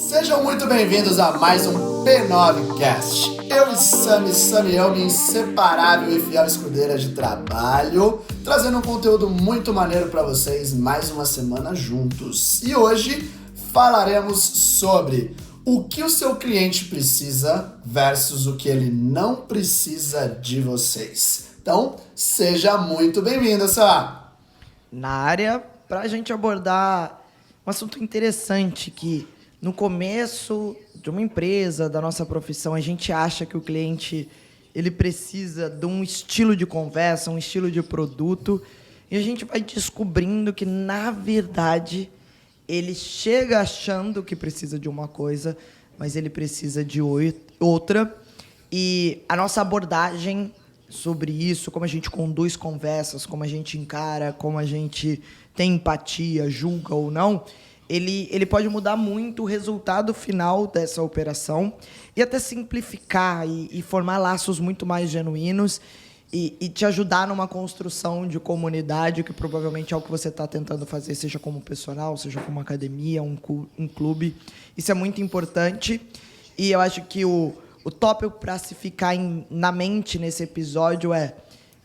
Sejam muito bem-vindos a mais um P9Cast. Eu e Samiel, minha inseparável e fiel escudeira de trabalho, trazendo um conteúdo muito maneiro para vocês mais uma semana juntos. E hoje falaremos sobre o que o seu cliente precisa versus o que ele não precisa de vocês. Então, seja muito bem-vindo, Sam. Na área, para a gente abordar um assunto interessante que no começo de uma empresa, da nossa profissão, a gente acha que o cliente ele precisa de um estilo de conversa, um estilo de produto, e a gente vai descobrindo que, na verdade, ele chega achando que precisa de uma coisa, mas ele precisa de outra. E a nossa abordagem sobre isso, como a gente conduz conversas, como a gente encara, como a gente tem empatia, julga ou não, ele pode mudar muito o resultado final dessa operação e até simplificar e formar laços muito mais genuínos e te ajudar numa construção de comunidade, que provavelmente é o que você está tentando fazer, seja como personal, seja como academia, um clube. Isso é muito importante e eu acho que o tópico para se ficar na mente nesse episódio é: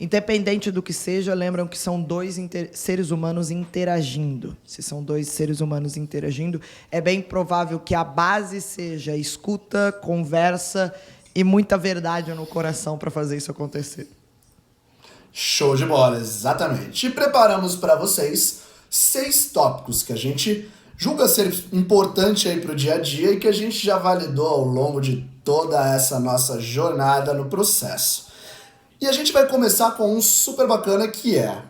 independente do que seja, lembram que são dois seres humanos interagindo. Se são dois seres humanos interagindo, é bem provável que a base seja escuta, conversa e muita verdade no coração para fazer isso acontecer. Show de bola, exatamente. E preparamos para vocês 6 tópicos que a gente julga ser importante aí para o dia a dia e que a gente já validou ao longo de toda essa nossa jornada no processo. E a gente vai começar com um super bacana que é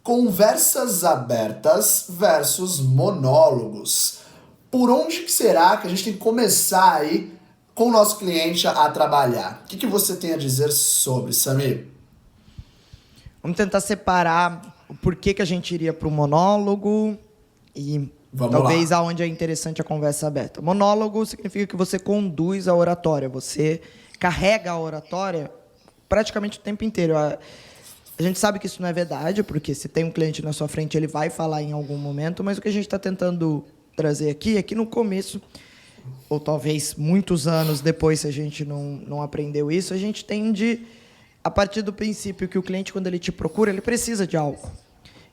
conversas abertas versus monólogos. Por onde que será que a gente tem que começar aí com o nosso cliente a trabalhar? O que você tem a dizer sobre, Samir? Vamos tentar separar o porquê que a gente iria para o monólogo e talvez aonde é interessante a conversa aberta. Monólogo significa que você conduz a oratória, você carrega a oratória praticamente o tempo inteiro. A gente sabe que isso não é verdade, porque se tem um cliente na sua frente, ele vai falar em algum momento, mas o que a gente está tentando trazer aqui é que no começo, ou talvez muitos anos depois, se a gente não aprendeu isso, a gente tende a partir do princípio que o cliente, quando ele te procura, ele precisa de algo.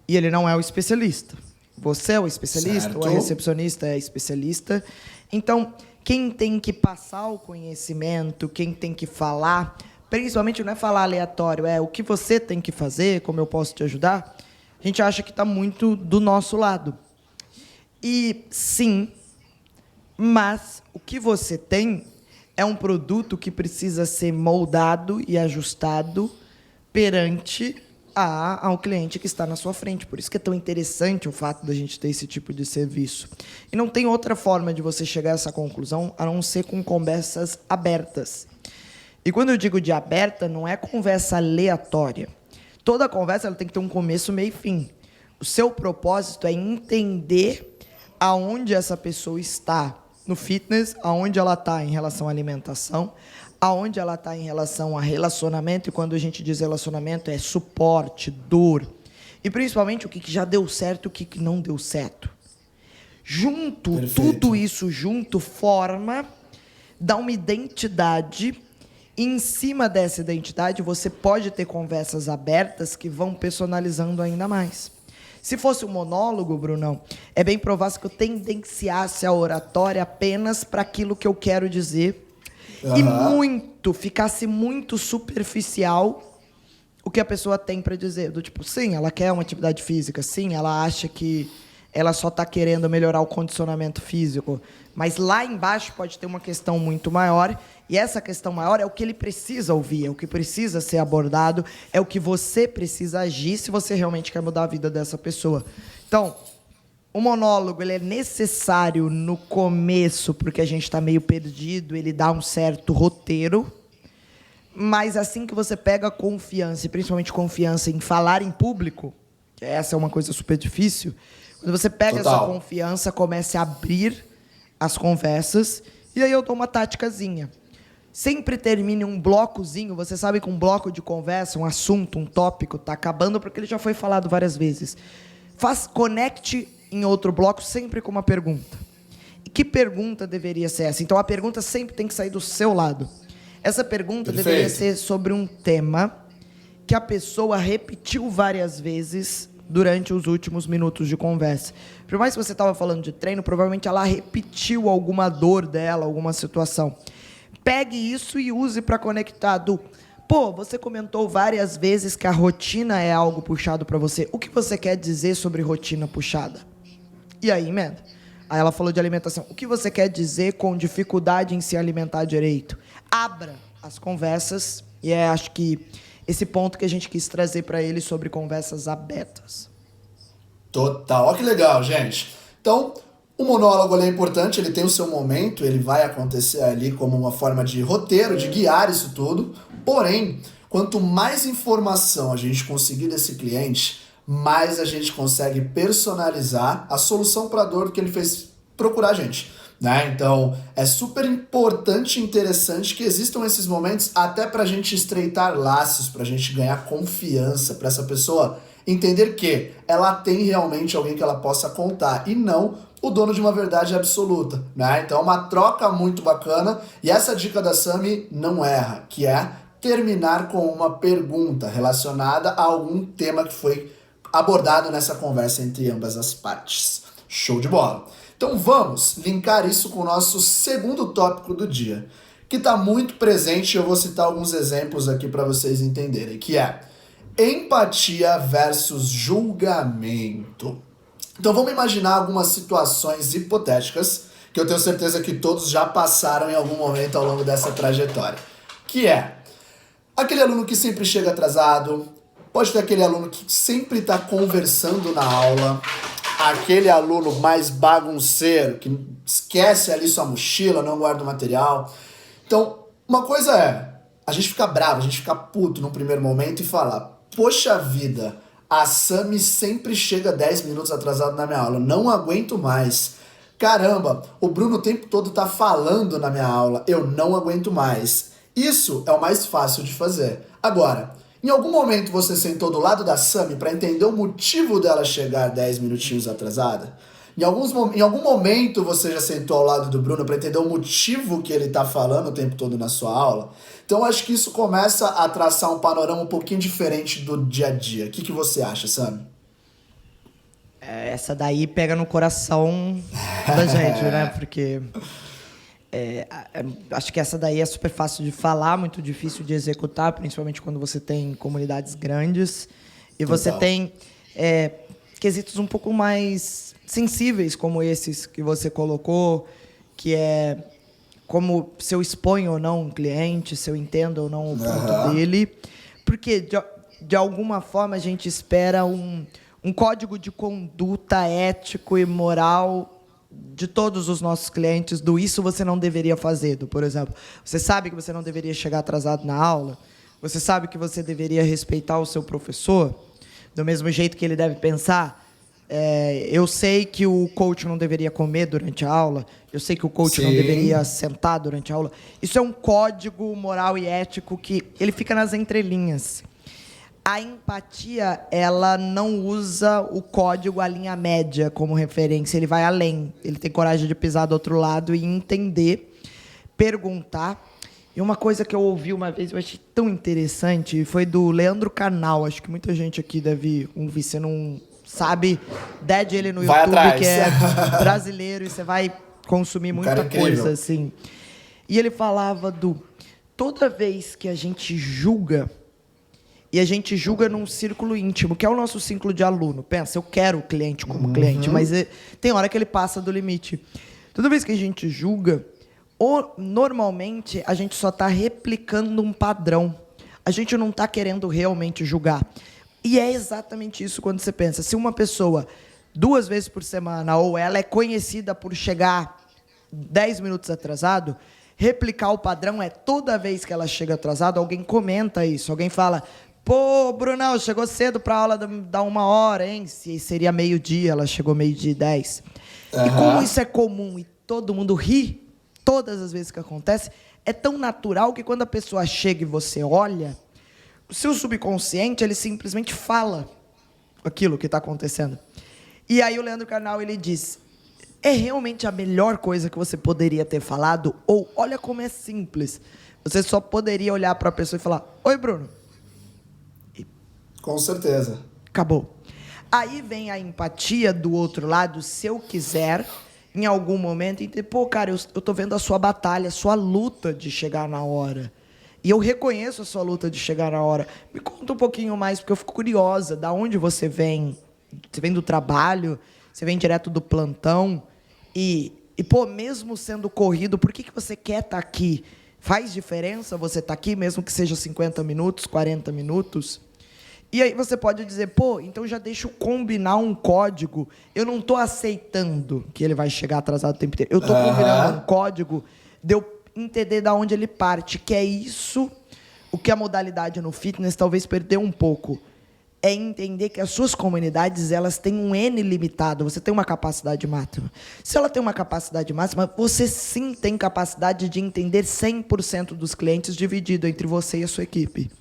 E ele não é o especialista. Você é o especialista, certo. Ou a recepcionista é a especialista. Então, quem tem que passar o conhecimento, quem tem que falar, principalmente não é falar aleatório, é o que você tem que fazer, como eu posso te ajudar, a gente acha que está muito do nosso lado. E sim, mas o que você tem é um produto que precisa ser moldado e ajustado perante ao cliente que está na sua frente. Por isso que é tão interessante o fato da gente ter esse tipo de serviço. E não tem outra forma de você chegar a essa conclusão a não ser com conversas abertas. E quando eu digo de aberta, não é conversa aleatória. Toda conversa ela tem que ter um começo, meio e fim. O seu propósito é entender aonde essa pessoa está no fitness, aonde ela está em relação à alimentação, aonde ela está em relação a relacionamento, e quando a gente diz relacionamento é suporte, dor, e principalmente o que já deu certo e o que não deu certo. Junto, Perfeito. Tudo isso junto dá uma identidade. E em cima dessa identidade, você pode ter conversas abertas que vão personalizando ainda mais. Se fosse um monólogo, Brunão, é bem provável que eu tendenciasse a oratória apenas para aquilo que eu quero dizer e ficasse muito superficial o que a pessoa tem para dizer. Do tipo, sim, ela quer uma atividade física, sim, ela acha que ela só está querendo melhorar o condicionamento físico, mas lá embaixo pode ter uma questão muito maior, e essa questão maior é o que ele precisa ouvir, é o que precisa ser abordado, é o que você precisa agir se você realmente quer mudar a vida dessa pessoa. Então, o monólogo ele é necessário no começo, porque a gente está meio perdido, ele dá um certo roteiro, mas assim que você pega confiança, e principalmente confiança em falar em público, que essa é uma coisa super difícil, quando você pega essa confiança, começa a abrir as conversas, e aí eu dou uma táticazinha. Sempre termine um blocozinho, você sabe que um bloco de conversa, um assunto, um tópico, está acabando porque ele já foi falado várias vezes. Conecte em outro bloco sempre com uma pergunta. E que pergunta deveria ser essa? Então, a pergunta sempre tem que sair do seu lado. Essa pergunta deveria ser sobre um tema que a pessoa repetiu várias vezes durante os últimos minutos de conversa. Por mais que você estava falando de treino, provavelmente ela repetiu alguma dor dela, alguma situação. Pegue isso e use para conectar do... Pô, você comentou várias vezes que a rotina é algo puxado para você. O que você quer dizer sobre rotina puxada? E aí, emenda. Aí ela falou de alimentação. O que você quer dizer com dificuldade em se alimentar direito? Abra as conversas. E acho que esse ponto que a gente quis trazer para ele sobre conversas abertas. Total. Olha que legal, gente. Então, o monólogo é importante, ele tem o seu momento, ele vai acontecer ali como uma forma de roteiro, de guiar isso tudo. Porém, quanto mais informação a gente conseguir desse cliente, mais a gente consegue personalizar a solução para a dor que ele fez procurar a gente. Né? Então, é super importante e interessante que existam esses momentos até para a gente estreitar laços, para a gente ganhar confiança, para essa pessoa entender que ela tem realmente alguém que ela possa contar e não o dono de uma verdade absoluta, né? Então, é uma troca muito bacana e essa dica da Sami não erra, que é terminar com uma pergunta relacionada a algum tema que foi abordado nessa conversa entre ambas as partes. Show de bola! Então vamos linkar isso com o nosso segundo tópico do dia, que está muito presente e eu vou citar alguns exemplos aqui para vocês entenderem, que é empatia versus julgamento. Então vamos imaginar algumas situações hipotéticas que eu tenho certeza que todos já passaram em algum momento ao longo dessa trajetória, que é aquele aluno que sempre chega atrasado, pode ter aquele aluno que sempre está conversando na aula, aquele aluno mais bagunceiro, que esquece ali sua mochila, não guarda o material. Então, uma coisa é, a gente fica bravo, a gente fica puto num primeiro momento e fala, poxa vida, a Sami sempre chega 10 minutos atrasado na minha aula, não aguento mais. Caramba, o Bruno o tempo todo tá falando na minha aula, eu não aguento mais. Isso é o mais fácil de fazer. Agora, em algum momento você sentou do lado da Sami para entender o motivo dela chegar 10 minutinhos atrasada? Em algum momento você já sentou ao lado do Bruno para entender o motivo que ele tá falando o tempo todo na sua aula? Então acho que isso começa a traçar um panorama um pouquinho diferente do dia a dia. O que você acha, Sami? Essa daí pega no coração da gente, né? Porque acho que essa daí é super fácil de falar, muito difícil de executar, principalmente quando você tem comunidades grandes e você tem quesitos um pouco mais sensíveis, como esses que você colocou, que é como se eu exponho ou não um cliente, se eu entendo ou não o ponto dele, porque de alguma forma a gente espera um código de conduta ético e moral de todos os nossos clientes, do isso você não deveria fazer, por exemplo, você sabe que você não deveria chegar atrasado na aula, você sabe que você deveria respeitar o seu professor, do mesmo jeito que ele deve pensar, eu sei que o coach não deveria comer durante a aula, eu sei que o coach não deveria sentar durante a aula, isso é um código moral e ético que ele fica nas entrelinhas. A empatia, ela não usa o código, a linha média como referência. Ele vai além. Ele tem coragem de pisar do outro lado e entender, perguntar. E uma coisa que eu ouvi uma vez, eu achei tão interessante, foi do Leandro Carnal. Acho que muita gente aqui deve ouvir. Você não sabe, dede ele no vai YouTube, atrás. Que é brasileiro, e você vai consumir muita coisa, assim. E ele falava toda vez que a gente julga, e a gente julga num círculo íntimo, que é o nosso círculo de aluno. Pensa, eu quero o cliente como cliente, mas tem hora que ele passa do limite. Toda vez que a gente julga, normalmente a gente só está replicando um padrão. A gente não está querendo realmente julgar. E é exatamente isso quando você pensa. Se uma pessoa, 2 vezes por semana, ou ela é conhecida por chegar 10 minutos atrasado, replicar o padrão é toda vez que ela chega atrasada, alguém comenta isso, alguém fala... Pô, Brunão, chegou cedo para a aula da 1h, hein? Se seria 12h, ela chegou 12h10. E como isso é comum e todo mundo ri, todas as vezes que acontece, é tão natural que quando a pessoa chega e você olha, o seu subconsciente, ele simplesmente fala aquilo que está acontecendo. E aí o Leandro Carnal, ele diz, é realmente a melhor coisa que você poderia ter falado? Ou, olha como é simples, você só poderia olhar para a pessoa e falar, oi, Bruno. Com certeza. Acabou. Aí vem a empatia do outro lado, se eu quiser, em algum momento, entender, pô, cara, eu tô vendo a sua batalha, a sua luta de chegar na hora. E eu reconheço a sua luta de chegar na hora. Me conta um pouquinho mais, porque eu fico curiosa, da onde você vem? Você vem do trabalho? Você vem direto do plantão? Pô, mesmo sendo corrido, por que você quer estar aqui? Faz diferença você estar aqui, mesmo que seja 50 minutos, 40 minutos? E aí você pode dizer, pô, então já deixa eu combinar um código. Eu não estou aceitando que ele vai chegar atrasado o tempo inteiro. Eu estou combinando um código de eu entender de onde ele parte, que é isso, o que a modalidade no fitness talvez perdeu um pouco. É entender que as suas comunidades, elas têm um N limitado. Você tem uma capacidade máxima. Se ela tem uma capacidade máxima, você sim tem capacidade de entender 100% dos clientes dividido entre você e a sua equipe.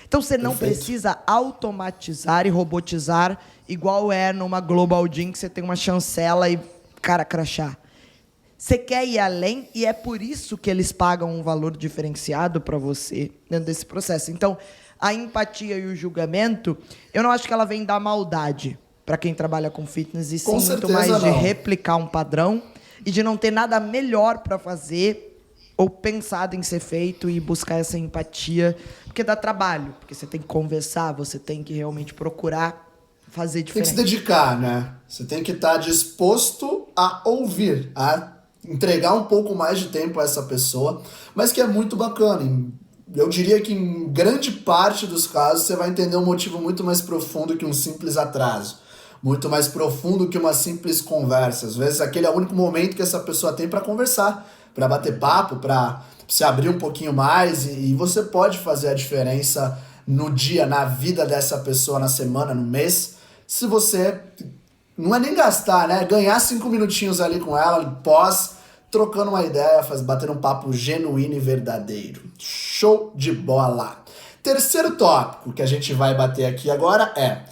Então, você não precisa automatizar e robotizar igual é numa Global Gym, que você tem uma chancela e, cara, crachá. Você quer ir além e é por isso que eles pagam um valor diferenciado para você dentro desse processo. Então, a empatia e o julgamento, eu não acho que ela vem da maldade para quem trabalha com fitness, e sim muito mais de replicar um padrão e de não ter nada melhor para fazer ou pensado em ser feito e buscar essa empatia, porque dá trabalho, porque você tem que conversar, você tem que realmente procurar fazer diferente. Tem que se dedicar, né? Você tem que estar disposto a ouvir, a entregar um pouco mais de tempo a essa pessoa, mas que é muito bacana. Eu diria que em grande parte dos casos você vai entender um motivo muito mais profundo que um simples atraso, muito mais profundo que uma simples conversa. Às vezes aquele é o único momento que essa pessoa tem para conversar, para bater papo, para se abrir um pouquinho mais, e você pode fazer a diferença no dia, na vida dessa pessoa, na semana, no mês, se você, não é nem gastar, né? Ganhar 5 minutinhos ali com ela, pós, trocando uma ideia, batendo um papo genuíno e verdadeiro. Show de bola! Terceiro tópico que a gente vai bater aqui agora é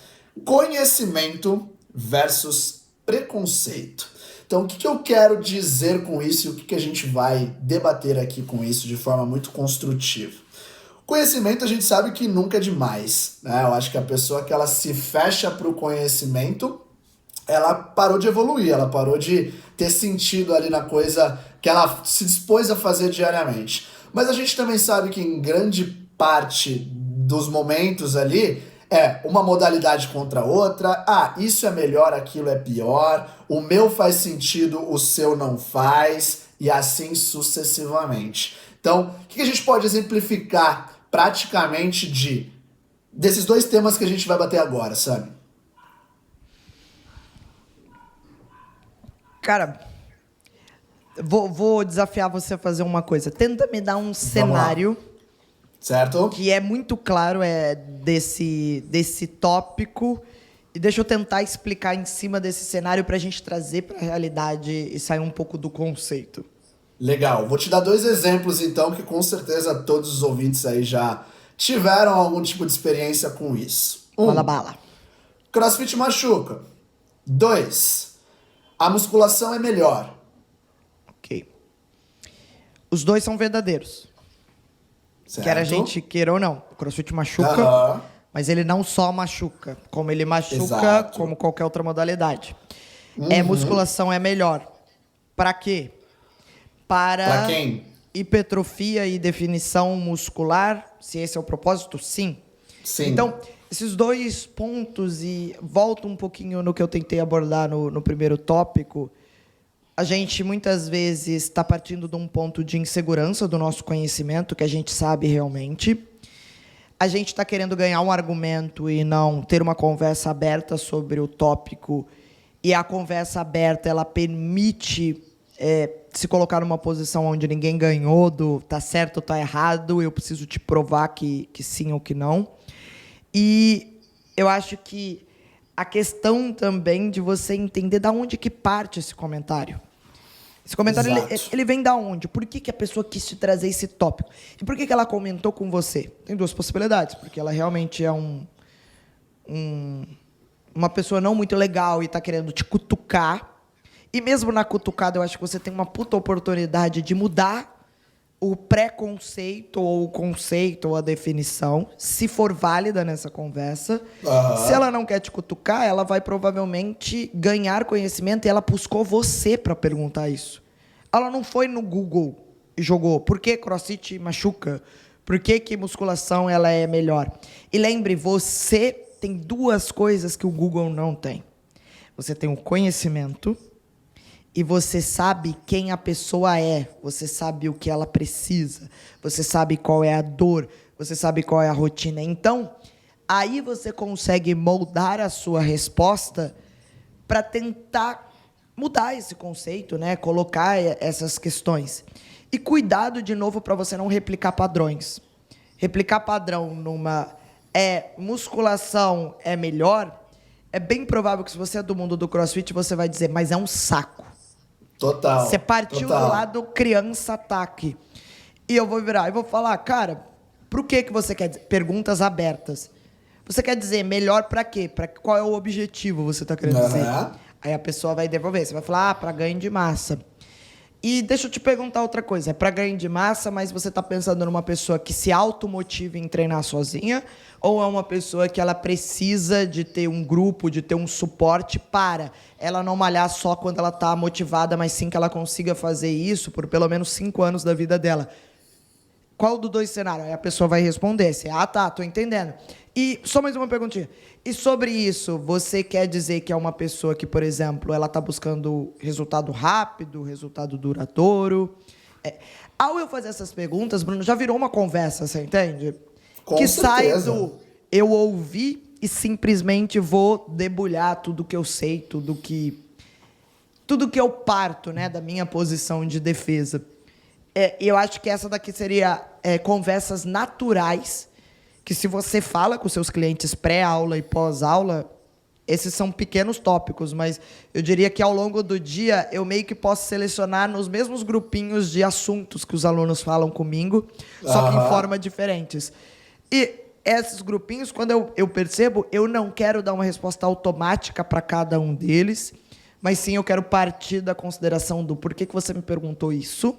conhecimento versus preconceito. Então, o que eu quero dizer com isso e o que a gente vai debater aqui com isso de forma muito construtiva? Conhecimento, a gente sabe que nunca é demais, né? Eu acho que a pessoa que ela se fecha para o conhecimento, ela parou de evoluir, ela parou de ter sentido ali na coisa que ela se dispôs a fazer diariamente. Mas a gente também sabe que em grande parte dos momentos ali, é uma modalidade contra outra, isso é melhor, aquilo é pior, o meu faz sentido, o seu não faz, e assim sucessivamente. Então, o que a gente pode exemplificar praticamente desses dois temas que a gente vai bater agora, sabe? Cara, vou desafiar você a fazer uma coisa. Tenta me dar um cenário... Certo? Que é muito claro desse tópico. E deixa eu tentar explicar em cima desse cenário para a gente trazer para a realidade e sair um pouco do conceito. Legal. Vou te dar 2 exemplos, então, que com certeza todos os ouvintes aí já tiveram algum tipo de experiência com isso. 1. Manda bala. CrossFit machuca. 2. A musculação é melhor. Ok. Os dois são verdadeiros. Certo. Quer a gente queira ou não. O CrossFit machuca, mas ele não só machuca. Como ele machuca, como qualquer outra modalidade. Musculação é melhor. Para quê? Para quem? hipertrofia e definição muscular, se esse é o propósito, sim. Sim. Então, esses 2 pontos, e volto um pouquinho no que eu tentei abordar no primeiro tópico, a gente muitas vezes está partindo de um ponto de insegurança do nosso conhecimento, que a gente sabe realmente. A gente está querendo ganhar um argumento e não ter uma conversa aberta sobre o tópico. E a conversa aberta, ela permite se colocar numa posição onde ninguém ganhou do tá certo ou tá errado, eu preciso te provar que sim ou que não. E eu acho que a questão também de você entender de onde que parte esse comentário. Esse comentário, ele vem da onde? Por que a pessoa quis te trazer esse tópico? E por que ela comentou com você? Tem 2 possibilidades. Porque ela realmente é uma pessoa não muito legal e está querendo te cutucar. E mesmo na cutucada, eu acho que você tem uma puta oportunidade de mudar o preconceito ou o conceito ou a definição, se for válida nessa conversa. Se ela não quer te cutucar, ela vai provavelmente ganhar conhecimento e ela buscou você para perguntar isso. Ela não foi no Google e jogou por que CrossFit machuca, por que musculação ela é melhor. E lembre, você tem duas coisas que o Google não tem. Você tem o conhecimento e você sabe quem a pessoa é, você sabe o que ela precisa, você sabe qual é a dor, você sabe qual é a rotina. Então, aí você consegue moldar a sua resposta para tentar mudar esse conceito, né? Colocar essas questões. E cuidado, de novo, para você não replicar padrões. Replicar padrão numa musculação é melhor, é bem provável que se você é do mundo do CrossFit, você vai dizer, mas é um saco. Total. Você partiu do lado criança-ataque. E eu vou virar e vou falar, cara, pro que você quer dizer? Perguntas abertas. Você quer dizer melhor pra quê? Qual é o objetivo você tá querendo dizer? Aí a pessoa vai devolver. Você vai falar, pra ganho de massa. E deixa eu te perguntar outra coisa. É pra ganho de massa, mas você tá pensando numa pessoa que se automotive em treinar sozinha? Ou é uma pessoa que ela precisa de ter um grupo, de ter um suporte para ela não malhar só quando ela tá motivada, mas sim que ela consiga fazer isso por pelo menos 5 anos da vida dela? Qual dos dois cenários? Aí a pessoa vai responder. Tá, tô entendendo. E só mais uma perguntinha. E sobre isso, você quer dizer que é uma pessoa que, por exemplo, ela tá buscando resultado rápido, resultado duradouro? Ao eu fazer essas perguntas, Bruno, já virou uma conversa, você entende? Com que certeza. Sai do eu ouvi e simplesmente vou debulhar tudo que eu sei, tudo que eu parto, né, da minha posição de defesa. Eu acho que essa daqui seria conversas naturais, que se você fala com seus clientes pré-aula e pós-aula, esses são pequenos tópicos, mas eu diria que ao longo do dia eu meio que posso selecionar nos mesmos grupinhos de assuntos que os alunos falam comigo, só que em formas diferentes. E esses grupinhos, quando eu percebo, eu não quero dar uma resposta automática para cada um deles, mas sim eu quero partir da consideração do porquê que você me perguntou isso,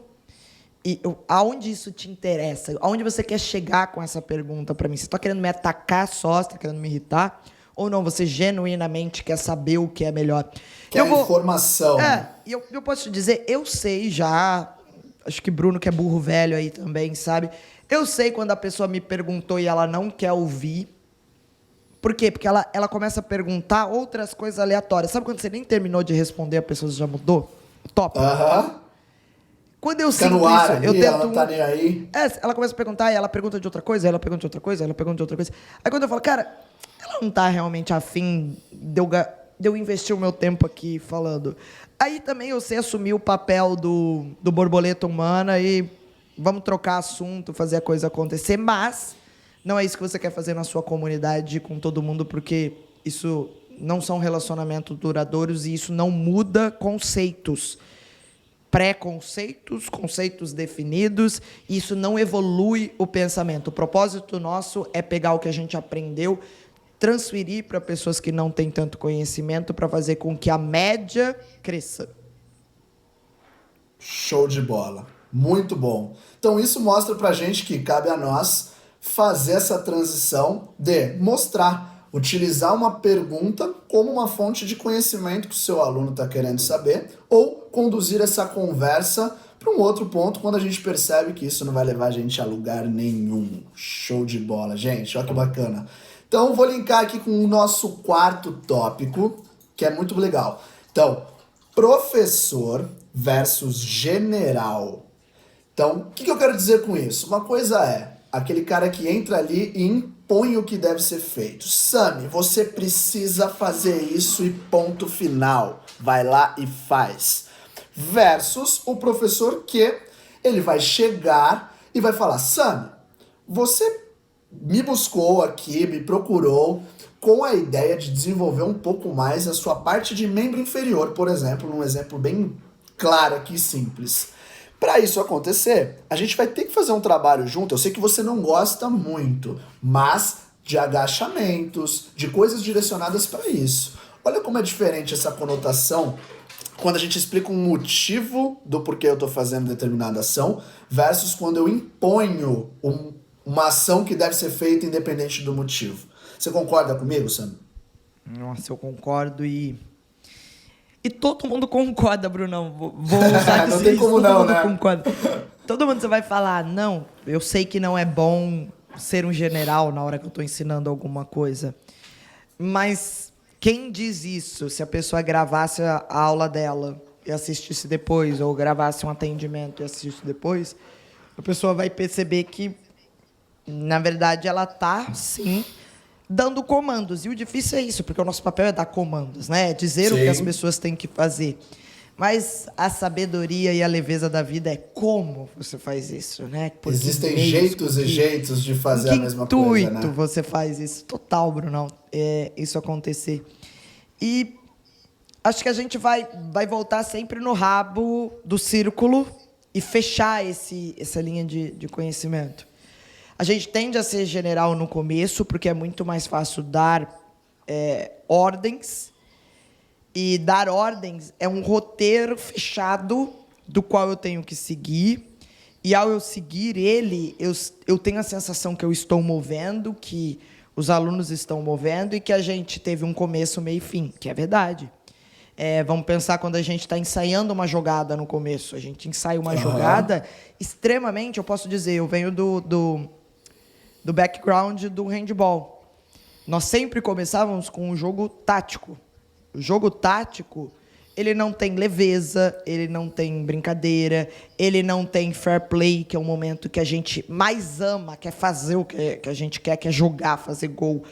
e aonde isso te interessa? Aonde você quer chegar com essa pergunta para mim? Você está querendo me atacar só? Você está querendo me irritar? Ou não? Você genuinamente quer saber o que é melhor? Quer informação. E eu posso te dizer, eu sei já, acho que Bruno que é burro velho aí também, sabe? Eu sei quando a pessoa me perguntou e ela não quer ouvir. Por quê? Porque ela começa a perguntar outras coisas aleatórias. Sabe quando você nem terminou de responder, a pessoa já mudou o tópico? Quando eu sinto no ar, isso, eu tento... Ela não tá nem aí. Ela começa a perguntar, e ela pergunta de outra coisa, ela pergunta de outra coisa, ela pergunta de outra coisa. Aí quando eu falo, cara, ela não tá realmente afim de eu investir o meu tempo aqui falando. Aí também eu sei assumir o papel do borboleta humana e vamos trocar assunto, fazer a coisa acontecer, mas não é isso que você quer fazer na sua comunidade com todo mundo, porque isso não são relacionamentos duradouros e isso não muda conceitos. Preconceitos, conceitos definidos, e isso não evolui o pensamento. O propósito nosso é pegar o que a gente aprendeu, transferir para pessoas que não têm tanto conhecimento, para fazer com que a média cresça. Show de bola. Muito bom. Então isso mostra pra gente que cabe a nós fazer essa transição de mostrar, utilizar uma pergunta como uma fonte de conhecimento que o seu aluno está querendo saber, ou conduzir essa conversa para um outro ponto quando a gente percebe que isso não vai levar a gente a lugar nenhum. Show de bola, gente. Olha que bacana. Então, vou linkar aqui com o nosso quarto tópico, que é muito legal. Então, professor versus general. Então, o que eu quero dizer com isso? Uma coisa é aquele cara que entra ali e impõe o que deve ser feito. Sami, você precisa fazer isso e ponto final. Vai lá e faz. Versus o professor que ele vai chegar e vai falar, Sami, você me buscou aqui, me procurou com a ideia de desenvolver um pouco mais a sua parte de membro inferior, por exemplo, num exemplo bem claro aqui, simples. Para isso acontecer, a gente vai ter que fazer um trabalho junto. Eu sei que você não gosta muito, mas de agachamentos, de coisas direcionadas para isso. Olha como é diferente essa conotação quando a gente explica um motivo do porquê eu tô fazendo determinada ação, versus quando eu imponho uma ação que deve ser feita independente do motivo. Você concorda comigo, Sam? Nossa, eu concordo e todo mundo concorda, Brunão. Vou usar Não dizer tem isso, como todo não, mundo né? concorda. Todo mundo você vai falar, não, eu sei que não é bom ser um general na hora que eu estou ensinando alguma coisa. Mas quem diz isso, se a pessoa gravasse a aula dela e assistisse depois, ou gravasse um atendimento e assistisse depois, a pessoa vai perceber que, na verdade, ela está, sim, dando comandos. E o difícil é isso, porque o nosso papel é dar comandos, né? É dizer o que as pessoas têm que fazer. Mas a sabedoria e a leveza da vida é como você faz isso, né? Existem jeitos e jeitos de fazer a mesma coisa, né? Você faz isso. Total, Brunão. Isso acontecer. E acho que a gente vai voltar sempre no rabo do círculo e fechar essa linha de conhecimento. A gente tende a ser general no começo, porque é muito mais fácil dar ordens. E dar ordens é um roteiro fechado do qual eu tenho que seguir. E ao eu seguir ele, eu tenho a sensação que eu estou movendo, que os alunos estão movendo e que a gente teve um começo, meio e fim, que é verdade. Vamos pensar quando a gente está ensaiando uma jogada no começo. A gente ensaia uma jogada extremamente, eu posso dizer, eu venho do background do handball. Nós sempre começávamos com um jogo tático. O jogo tático, ele não tem leveza, ele não tem brincadeira, ele não tem fair play, que é o momento que a gente mais ama, quer fazer o que a gente quer, que é jogar, fazer gol.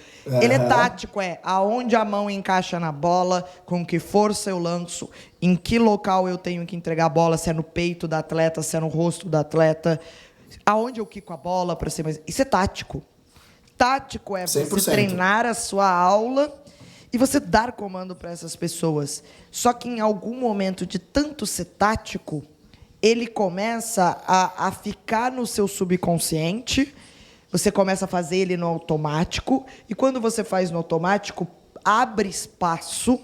Ele é tático, aonde a mão encaixa na bola, com que força eu lanço, em que local eu tenho que entregar a bola, se é no peito do atleta, se é no rosto do atleta, aonde eu quico a bola para ser mais... Isso é tático. Tático é você 100%. treinar a sua aula e você dar comando para essas pessoas. Só que em algum momento de tanto ser tático, ele começa a ficar no seu subconsciente, você começa a fazer ele no automático, e quando você faz no automático, abre espaço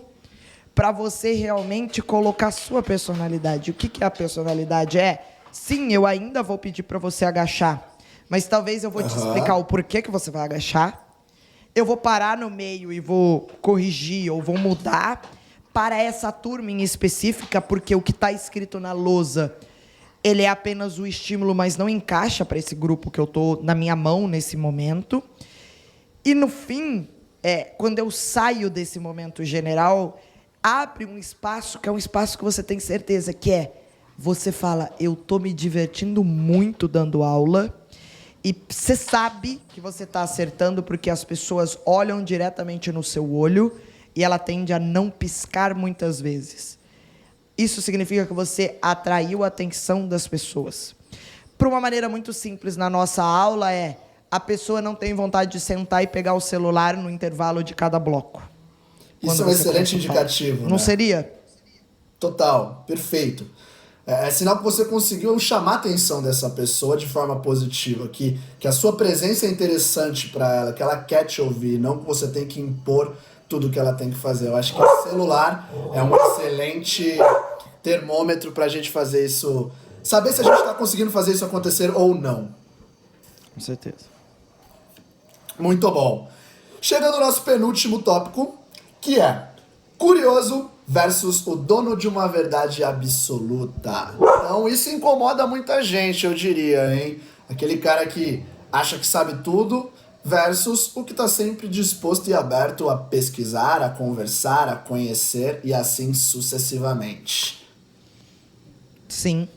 para você realmente colocar a sua personalidade. O que a personalidade é? Sim, eu ainda vou pedir para você agachar, mas talvez eu vou te explicar o porquê que você vai agachar. Eu vou parar no meio e vou corrigir ou vou mudar para essa turma em específica, porque o que está escrito na lousa, ele é apenas o estímulo, mas não encaixa para esse grupo que eu estou na minha mão nesse momento. E, no fim, quando eu saio desse momento general, abre um espaço, que é um espaço que você tem certeza, que você fala, eu estou me divertindo muito dando aula, e você sabe que você está acertando porque as pessoas olham diretamente no seu olho e ela tende a não piscar muitas vezes. Isso significa que você atraiu a atenção das pessoas. Por uma maneira muito simples, na nossa aula a pessoa não tem vontade de sentar e pegar o celular no intervalo de cada bloco. Isso é um excelente indicativo, não seria? Total, perfeito. É sinal que você conseguiu chamar a atenção dessa pessoa de forma positiva, que a sua presença é interessante para ela, que ela quer te ouvir, não que você tem que impor tudo que ela tem que fazer. Eu acho que o celular é um excelente termômetro para a gente fazer isso, saber se a gente está conseguindo fazer isso acontecer ou não. Com certeza. Muito bom. Chegando ao nosso penúltimo tópico, que é curioso versus o dono de uma verdade absoluta. Então isso incomoda muita gente, eu diria, hein? Aquele cara que acha que sabe tudo versus o que está sempre disposto e aberto a pesquisar, a conversar, a conhecer e assim sucessivamente. Sim.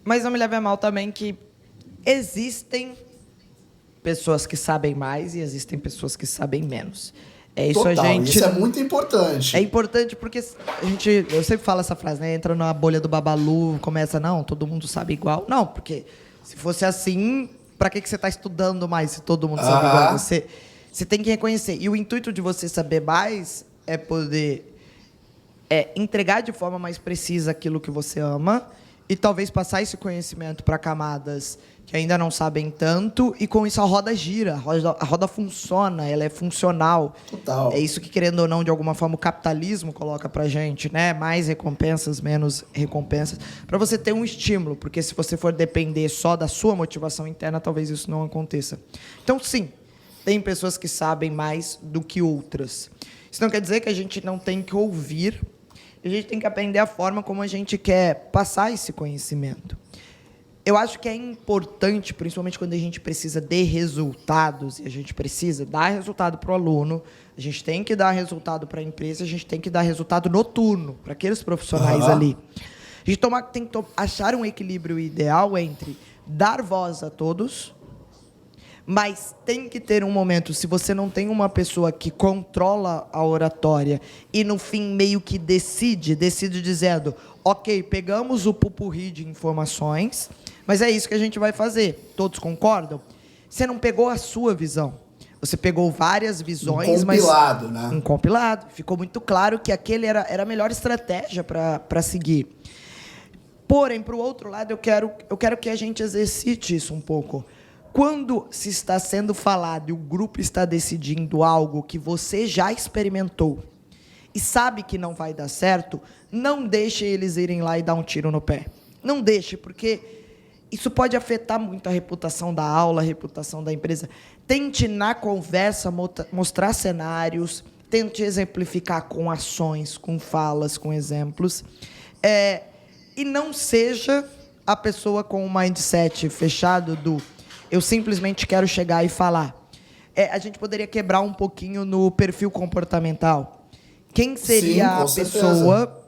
Mas não me leve a mal também que existem pessoas que sabem mais e existem pessoas que sabem menos. Isso é muito importante. É importante porque eu sempre falo essa frase, né? Entra na bolha do Babalu, começa, não, todo mundo sabe igual. Não, porque se fosse assim, para que você está estudando mais se todo mundo sabe igual? Você tem que reconhecer. E o intuito de você saber mais é poder entregar de forma mais precisa aquilo que você ama e talvez passar esse conhecimento para camadas que ainda não sabem tanto, e com isso a roda gira, a roda funciona, ela é funcional. Total. É isso que, querendo ou não, de alguma forma, o capitalismo coloca pra gente, né? Mais recompensas, menos recompensas, para você ter um estímulo, porque se você for depender só da sua motivação interna, talvez isso não aconteça. Então, sim, tem pessoas que sabem mais do que outras. Isso não quer dizer que a gente não tem que ouvir, a gente tem que aprender a forma como a gente quer passar esse conhecimento. Eu acho que é importante, principalmente quando a gente precisa de resultados, e a gente precisa dar resultado para o aluno, a gente tem que dar resultado para a empresa, a gente tem que dar resultado noturno para aqueles profissionais ali. A gente tem que achar um equilíbrio ideal entre dar voz a todos, mas tem que ter um momento, se você não tem uma pessoa que controla a oratória e, no fim, meio que decide dizendo, ok, pegamos o pupurri de informações, mas é isso que a gente vai fazer. Todos concordam? Você não pegou a sua visão. Você pegou várias visões, um compilado, mas... né? Um compilado. Ficou muito claro que aquele era a melhor estratégia para seguir. Porém, para o outro lado, eu quero que a gente exercite isso um pouco. Quando se está sendo falado e o grupo está decidindo algo que você já experimentou e sabe que não vai dar certo, não deixe eles irem lá e dar um tiro no pé. Não deixe, porque isso pode afetar muito a reputação da aula, a reputação da empresa. Tente, na conversa, mostrar cenários, tente exemplificar com ações, com falas, com exemplos. E não seja a pessoa com o mindset fechado do eu simplesmente quero chegar e falar. A gente poderia quebrar um pouquinho no perfil comportamental. Quem seria a pessoa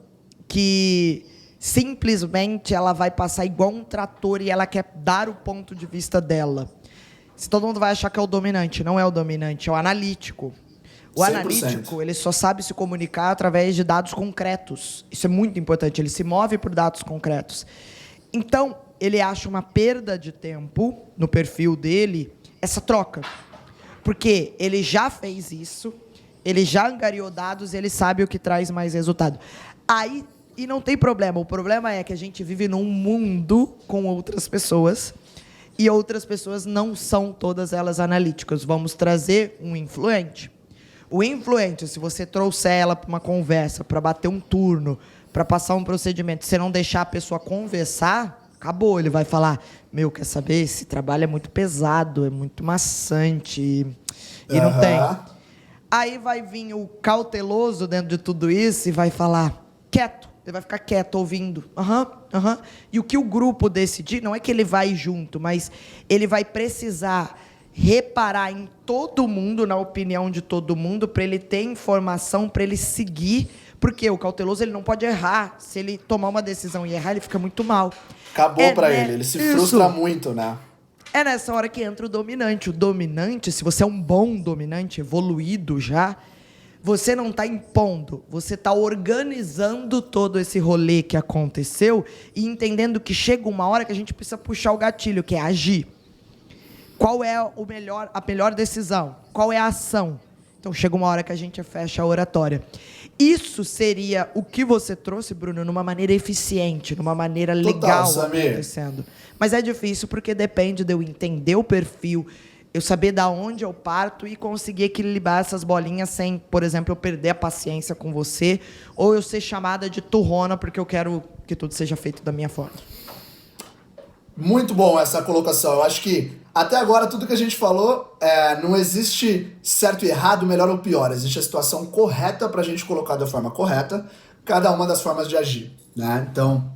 que simplesmente ela vai passar igual um trator e ela quer dar o ponto de vista dela? Se todo mundo vai achar que é o dominante, não é o dominante, é o analítico. O 100%. Analítico, ele só sabe se comunicar através de dados concretos. Isso é muito importante, ele se move por dados concretos. Então, ele acha uma perda de tempo no perfil dele, essa troca. Porque ele já fez isso, ele já angariou dados, ele sabe o que traz mais resultado. Aí, e não tem problema, o problema é que a gente vive num mundo com outras pessoas, e outras pessoas não são todas elas analíticas. Vamos trazer um influente. O influente, se você trouxer ela para uma conversa, para bater um turno, para passar um procedimento, se você não deixar a pessoa conversar, acabou. Ele vai falar, quer saber, esse trabalho é muito pesado, é muito maçante, e não tem. Aí vai vir o cauteloso dentro de tudo isso e vai falar, quieto. Ele vai ficar quieto, ouvindo. E o que o grupo decidir, não é que ele vai junto, mas ele vai precisar reparar em todo mundo, na opinião de todo mundo, para ele ter informação, para ele seguir, porque o cauteloso ele não pode errar. Se ele tomar uma decisão e errar, ele fica muito mal. Acabou para ele se frustra muito, né? É nessa hora que entra o dominante. O dominante, se você é um bom dominante, evoluído já, você não está impondo, você está organizando todo esse rolê que aconteceu e entendendo que chega uma hora que a gente precisa puxar o gatilho, que é agir. Qual é a melhor decisão? Qual é a ação? Então, chega uma hora que a gente fecha a oratória. Isso seria o que você trouxe, Bruno, numa maneira eficiente, numa maneira legal acontecendo. Mas é difícil porque depende de eu entender o perfil, eu saber da onde eu parto e conseguir equilibrar essas bolinhas sem, por exemplo, eu perder a paciência com você ou eu ser chamada de turrona porque eu quero que tudo seja feito da minha forma. Muito bom essa colocação. Eu acho que até agora tudo que a gente falou, não existe certo e errado, melhor ou pior. Existe a situação correta para a gente colocar da forma correta cada uma das formas de agir, né? Então,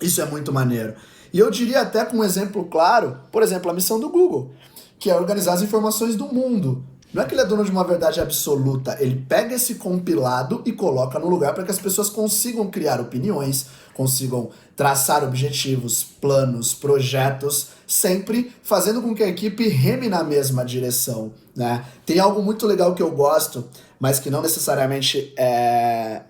isso é muito maneiro. E eu diria até com um exemplo claro, por exemplo, a missão do Google, que é organizar as informações do mundo. Não é que ele é dono de uma verdade absoluta, ele pega esse compilado e coloca no lugar para que as pessoas consigam criar opiniões, consigam traçar objetivos, planos, projetos, sempre fazendo com que a equipe reme na mesma direção, né? Tem algo muito legal que eu gosto, mas que não necessariamente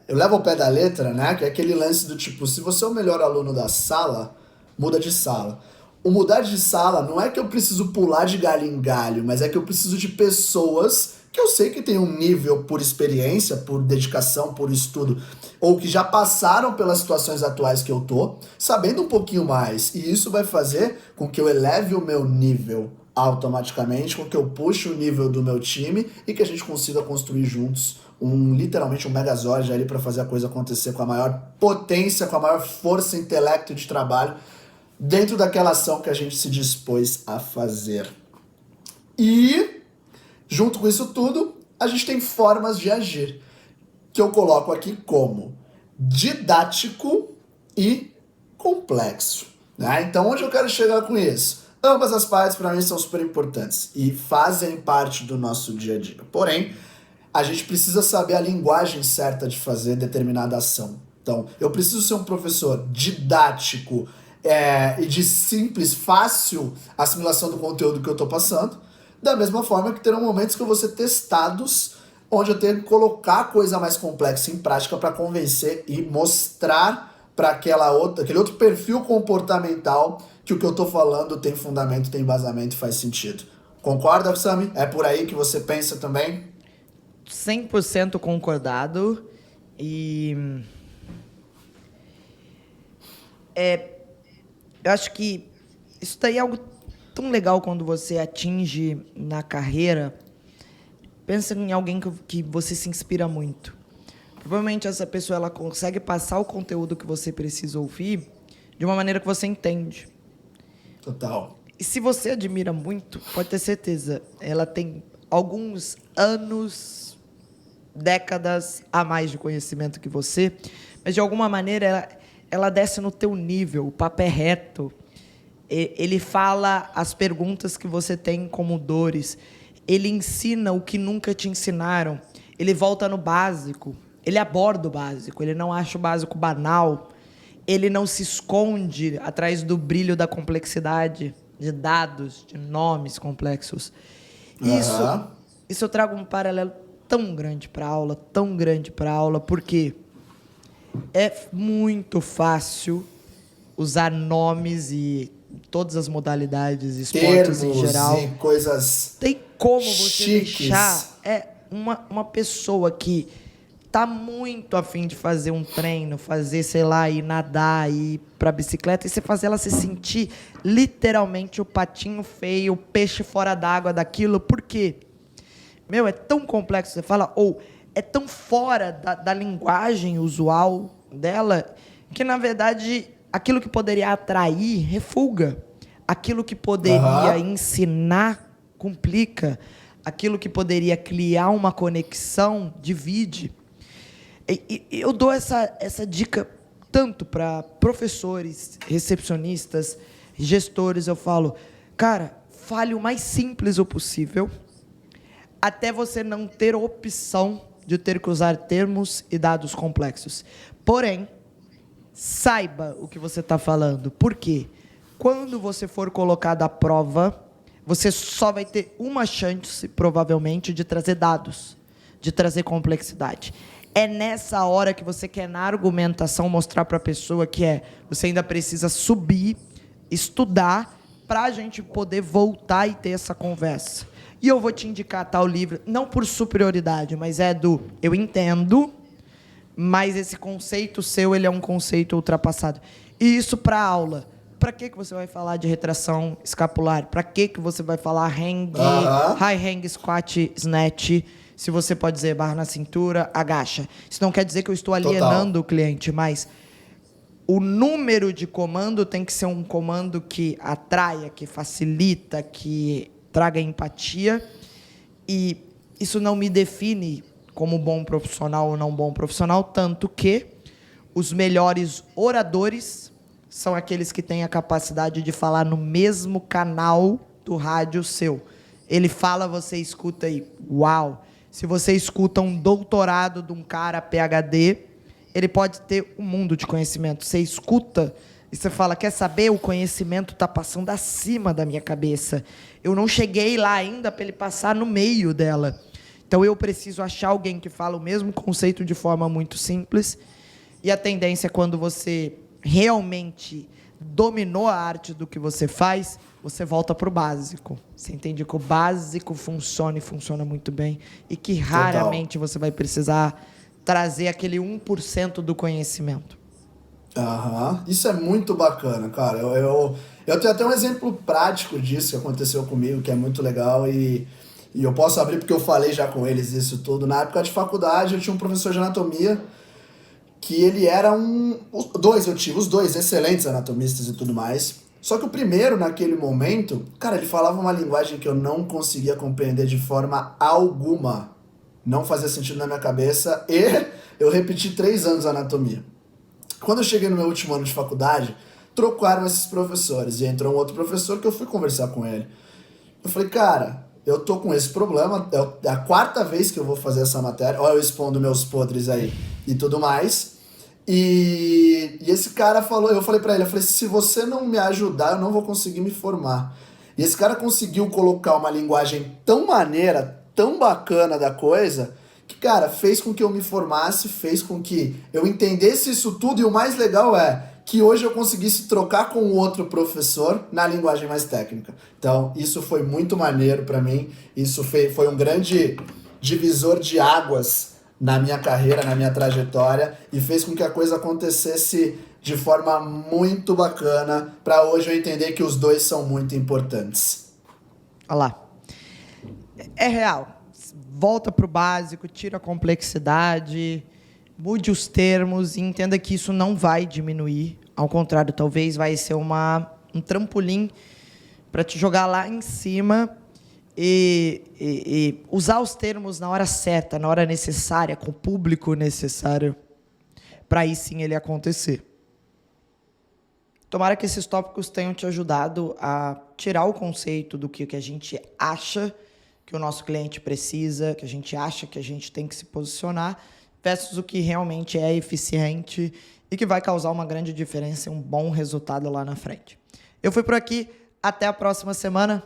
eu levo ao pé da letra, né? Que é aquele lance do tipo, se você é o melhor aluno da sala, muda de sala. O mudar de sala não é que eu preciso pular de galho em galho, mas é que eu preciso de pessoas que eu sei que tem um nível por experiência, por dedicação, por estudo, ou que já passaram pelas situações atuais que eu tô, sabendo um pouquinho mais. E isso vai fazer com que eu eleve o meu nível automaticamente, com que eu puxe o nível do meu time e que a gente consiga construir juntos literalmente um megazord ali para fazer a coisa acontecer com a maior potência, com a maior força, intelecto de trabalho dentro daquela ação que a gente se dispôs a fazer. E junto com isso tudo, a gente tem formas de agir, que eu coloco aqui como didático e complexo. Né? Então, onde eu quero chegar com isso? Ambas as partes, para mim, são super importantes e fazem parte do nosso dia a dia. Porém, a gente precisa saber a linguagem certa de fazer determinada ação. Então, eu preciso ser um professor didático e de simples, fácil assimilação do conteúdo que eu estou passando, da mesma forma que terão momentos que eu vou ser testados, onde eu tenho que colocar a coisa mais complexa em prática para convencer e mostrar para aquele outro perfil comportamental que o que eu tô falando tem fundamento, tem embasamento e faz sentido. Concorda, Sami? É por aí que você pensa também? 100% concordado. E eu acho que isso daí é algo tão legal quando você atinge na carreira. Pensa em alguém que você se inspira muito. Provavelmente essa pessoa ela consegue passar o conteúdo que você precisa ouvir de uma maneira que você entende. Total. E se você admira muito, pode ter certeza, ela tem alguns anos, décadas a mais de conhecimento que você, mas de alguma maneira ela desce no teu nível, o papo é reto. Ele fala as perguntas que você tem como dores. Ele ensina o que nunca te ensinaram. Ele volta no básico. Ele aborda o básico. Ele não acha o básico banal. Ele não se esconde atrás do brilho da complexidade de dados, de nomes complexos. Isso eu trago um paralelo tão grande para a aula, porque é muito fácil usar nomes e todas as modalidades, esportes em geral. E coisas tem como você chiques. deixar uma pessoa que tá muito afim de fazer um treino, fazer, sei lá, ir nadar, ir pra bicicleta, e você fazer ela se sentir literalmente o patinho feio, o peixe fora d'água daquilo. Por quê? É tão complexo, você fala, ou é tão fora da linguagem usual dela, que, na verdade, aquilo que poderia atrair, refuga. Aquilo que poderia ensinar, complica. Aquilo que poderia criar uma conexão, divide. E eu dou essa dica tanto para professores, recepcionistas, gestores. Eu falo, cara, fale o mais simples o possível, até você não ter opção de ter que usar termos e dados complexos. Porém, saiba o que você está falando. Por quê? Quando você for colocado à prova, você só vai ter uma chance, provavelmente, de trazer dados, de trazer complexidade. É nessa hora que você quer, na argumentação, mostrar para a pessoa que você ainda precisa subir, estudar, para a gente poder voltar e ter essa conversa. E eu vou te indicar tal livro, não por superioridade, mas eu entendo, mas esse conceito seu, ele é um conceito ultrapassado. E isso para aula. Para que você vai falar de retração escapular? Para que você vai falar high hang, squat, snatch, se você pode dizer barra na cintura, agacha? Isso não quer dizer que eu estou alienando o cliente, mas o número de comando tem que ser um comando que atraia, que facilita, que traga empatia. E isso não me define como bom profissional ou não bom profissional, tanto que os melhores oradores são aqueles que têm a capacidade de falar no mesmo canal do rádio seu. Ele fala, você escuta e uau! Se você escuta um doutorado de um cara PhD, ele pode ter um mundo de conhecimento. Você escuta e você fala, quer saber? O conhecimento está passando acima da minha cabeça. Eu não cheguei lá ainda para ele passar no meio dela. Então eu preciso achar alguém que fala o mesmo conceito de forma muito simples. E a tendência é quando você realmente dominou a arte do que você faz, você volta pro básico. Você entende que o básico funciona e funciona muito bem e que raramente você vai precisar trazer aquele 1% do conhecimento. Isso é muito bacana, cara. Eu tenho até um exemplo prático disso que aconteceu comigo, que é muito legal e eu posso abrir porque eu falei já com eles isso tudo. Na época de faculdade eu tinha um professor de anatomia que ele era eu tive os dois excelentes anatomistas e tudo mais. Só que o primeiro, naquele momento, cara, ele falava uma linguagem que eu não conseguia compreender de forma alguma. Não fazia sentido na minha cabeça e eu repeti 3 anos anatomia. Quando eu cheguei no meu último ano de faculdade, trocaram esses professores e entrou um outro professor que eu fui conversar com ele. Eu falei, cara, eu tô com esse problema, é a 4ª vez que eu vou fazer essa matéria, ó, eu expondo meus podres aí e tudo mais. E esse cara falou, eu falei pra ele, se você não me ajudar, eu não vou conseguir me formar. E esse cara conseguiu colocar uma linguagem tão maneira, tão bacana da coisa, que, cara, fez com que eu me formasse, fez com que eu entendesse isso tudo, e o mais legal é que hoje eu conseguisse trocar com outro professor na linguagem mais técnica. Então, isso foi muito maneiro pra mim, isso foi um grande divisor de águas na minha carreira, na minha trajetória, e fez com que a coisa acontecesse de forma muito bacana para hoje eu entender que os dois são muito importantes. Olha lá. É real. Volta pro básico, tira a complexidade, mude os termos e entenda que isso não vai diminuir. Ao contrário, talvez vai ser um trampolim para te jogar lá em cima e usar os termos na hora certa, na hora necessária, com o público necessário, para aí sim ele acontecer. Tomara que esses tópicos tenham te ajudado a tirar o conceito do que a gente acha que o nosso cliente precisa, que a gente acha que a gente tem que se posicionar, versus o que realmente é eficiente e que vai causar uma grande diferença e um bom resultado lá na frente. Eu fui por aqui, até a próxima semana.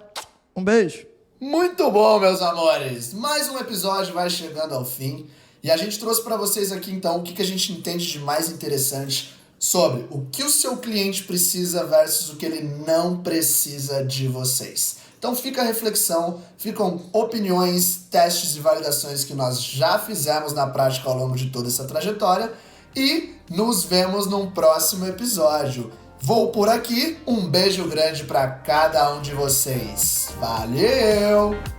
Um beijo! Muito bom, meus amores! Mais um episódio vai chegando ao fim e a gente trouxe para vocês aqui, então, o que a gente entende de mais interessante sobre o que o seu cliente precisa versus o que ele não precisa de vocês. Então fica a reflexão, ficam opiniões, testes e validações que nós já fizemos na prática ao longo de toda essa trajetória e nos vemos num próximo episódio. Vou por aqui, um beijo grande para cada um de vocês. Valeu!